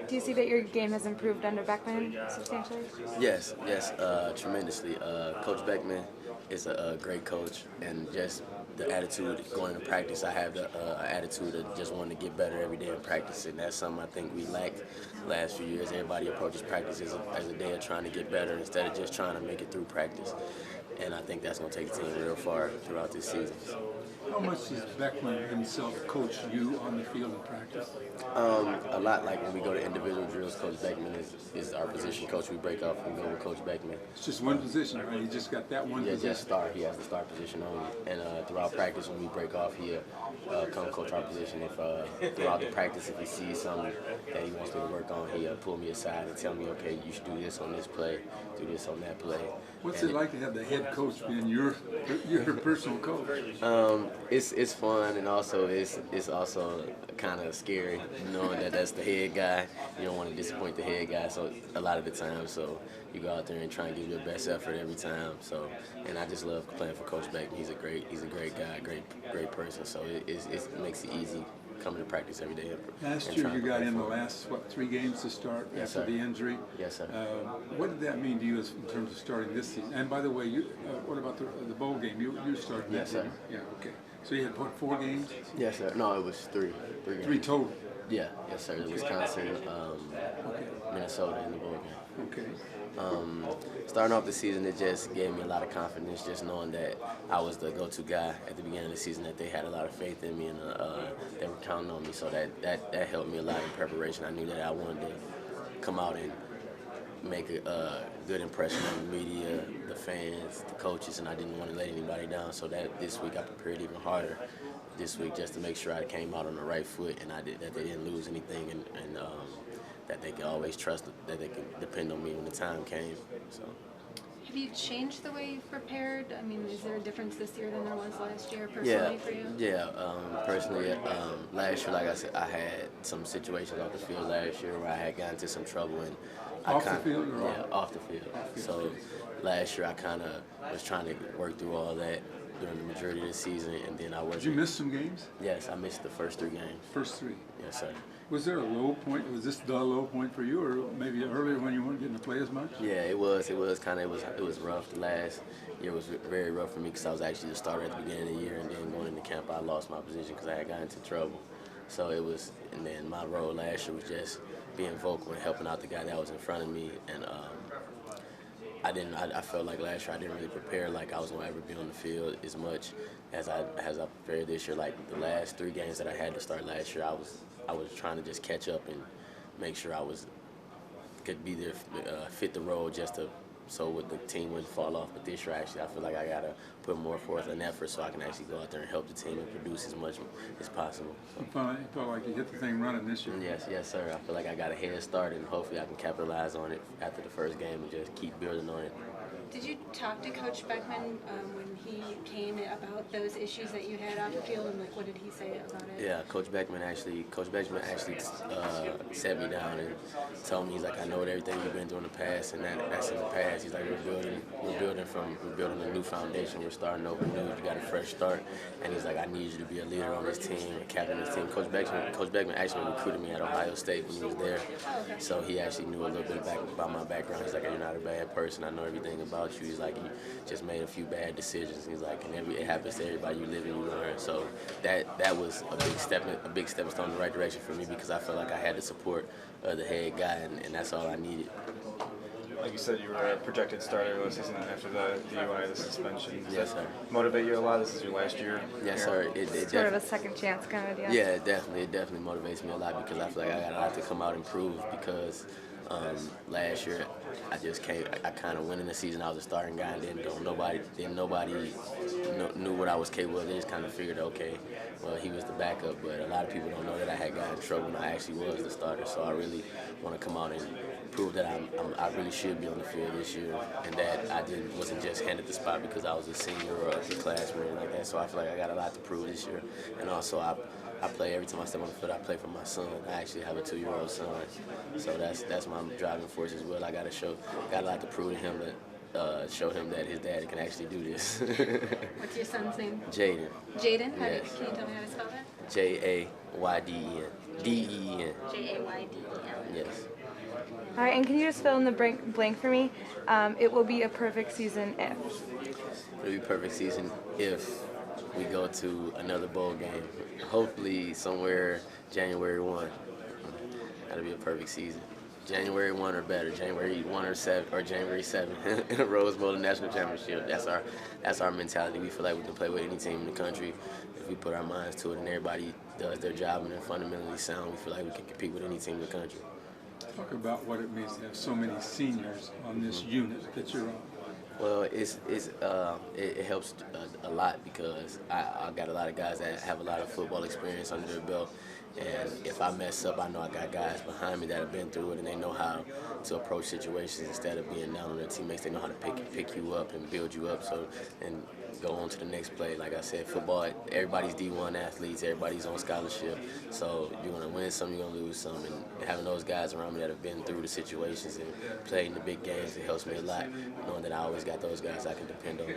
Do you see that your game has improved under Beckman substantially? Yes, yes, tremendously. Coach Beckman is a great coach, and just the attitude going into practice, I have the attitude of just wanting to get better every day in practice, and that's something I think we lacked last few years. Everybody approaches practice as a day of trying to get better instead of just trying to make it through practice, and I think that's going to take the team real far throughout this season. How much does Beckman himself coach you on the field in practice? A lot. Like when we go to individual drills, Coach Beckman is our position coach. We break off and go with Coach Beckman. It's just one position, right? He just got that one Yeah, position. just star. He has the star position only. And throughout practice, when we break off, he'll come coach our position. If throughout the practice, if he sees something that he wants me to work on, he'll pull me aside and tell me, okay, you should do this on this play, do this on that play. What's it like to have the head coach being your personal coach? It's fun, and also it's also kind of scary knowing that that's the head guy. You don't want to disappoint the head guy, so a lot of the time, so you go out there and try and give your best effort every time. So, and I just love playing for Coach Beckman. He's a great guy, great person. So it makes it easy coming to practice every day. Last year you got in the last, 3 games to start Yes, after sir. the injury. Yes, sir. What did that mean to you in terms of starting this season? And by the way, what about the bowl game? You started that, Yes, sir. didn't you? Yeah, okay. So you had, 4 games? Yes, sir. No, it was 3. 3 games. 3 total? Yeah, yes, sir. Wisconsin, Minnesota in the bowl game. Okay. Starting off the season, it just gave me a lot of confidence, just knowing that I was the go-to guy at the beginning of the season, that they had a lot of faith in me, and they were counting on me. So that helped me a lot in preparation. I knew that I wanted to come out and make a good impression on the media, the fans, the coaches, and I didn't want to let anybody down. So that this week I prepared even harder this week just to make sure I came out on the right foot, and that they didn't lose anything, and that they could always trust that they could depend on me when the time came. So. Have you changed the way you've prepared? I mean, is there a difference this year than there was last year personally for you? Yeah. Personally, last year, like I said, I had some situations off the field last year where I had gotten into some trouble, and Off the field or off the field. So last year, I kind of was trying to work through all that during the majority of the season, and then I was. Did you miss some games? Yes, I missed the first 3 games. First 3? Yes, sir. Was there a low point? Was this the low point for you, or maybe earlier when you weren't getting to play as much? Yeah, it was rough. The last year was very rough for me because I was actually the starter at the beginning of the year, and then going into camp, I lost my position because I had gotten into trouble. So it was, and then my role last year was just being vocal and helping out the guy that was in front of me, and I felt like last year I didn't really prepare like I was gonna ever be on the field as much as I prepared this year. Like the last 3 games that I had to start last year, I was trying to just catch up and make sure I could be there, fit the role just to so the team wouldn't fall off. But this year, actually, I feel like I gotta put more forth an effort so I can actually go out there and help the team and produce as much as possible. So. You felt like you hit the thing running this year. Yes, sir. I feel like I got a head start, and hopefully I can capitalize on it after the first game and just keep building on it. Did you talk to Coach Beckman when he came about those issues that you had off the field, and what did he say about it? Yeah, Coach Beckman actually sat me down and told me, he's like, I know everything you've been through in the past, and that's in the past. He's like, we're building a new foundation. We're starting over new. You got a fresh start, and he's like, I need you to be a leader on this team, a captain of this team. Coach Beckman actually recruited me at Ohio State when he was there, so he actually knew a little bit about my background. He's like, you're not a bad person. I know everything about you. He's like, you just made a few bad decisions. He's like, and it happens to everybody. You live and you learn. So that was a big stepping stone in the right direction for me, because I felt like I had the support of the head guy, and that's all I needed. Like you said, you were a projected starter last season after the DUI, the suspension. Does Yes, that sir. motivate you a lot? This is your last year. Yes, here. sir. It Sort of a second chance kind of deal. Yeah, it definitely motivates me a lot, because I feel like I got a lot to come out and prove, because last year I kind of went in the season, I was a starting guy, and then nobody knew what I was capable of. They just kind of figured, okay, well, he was the backup, but a lot of people don't know that I had gotten in trouble and I actually was the starter. So I really want to come out and prove that I really should be on the field this year, and that I wasn't just handed the spot because I was a senior or a upperclassman or anything like that. So I feel like I got a lot to prove this year, and also I play every time I step on the field. I play for my son. I actually have a 2-year-old son, so that's my driving force as well. I got a lot to prove to him, to show him that his dad can actually do this. What's your son's name? Jaden. Jaden? Yes. Can you tell me how to spell that? Jayden. Deen. Jaydeen. Yes. Yes. All right, and can you just fill in the blank for me? It will be a perfect season if. It'll be a perfect season if we go to another bowl game. Hopefully somewhere January 1. That'll be a perfect season. January 1 or better. January 1 or 7 or January 7 in a Rose Bowl, the national championship. That's our mentality. We feel like we can play with any team in the country if we put our minds to it and everybody does their job and they're fundamentally sound. We feel like we can compete with any team in the country. Talk about what it means to have so many seniors on this unit that you're on. Well, it helps a lot because I got a lot of guys that have a lot of football experience under their belt, and if I mess up, I know I got guys behind me that have been through it and they know how to approach situations instead of being down on their teammates. They know how to pick you up and build you up and go on to the next play. Like I said, football, everybody's D1 athletes, everybody's on scholarship, so you're gonna win some, you're gonna lose some, and having those guys around me that have been through the situations and played in the big games, it helps me a lot, knowing that I always got those guys I can depend on.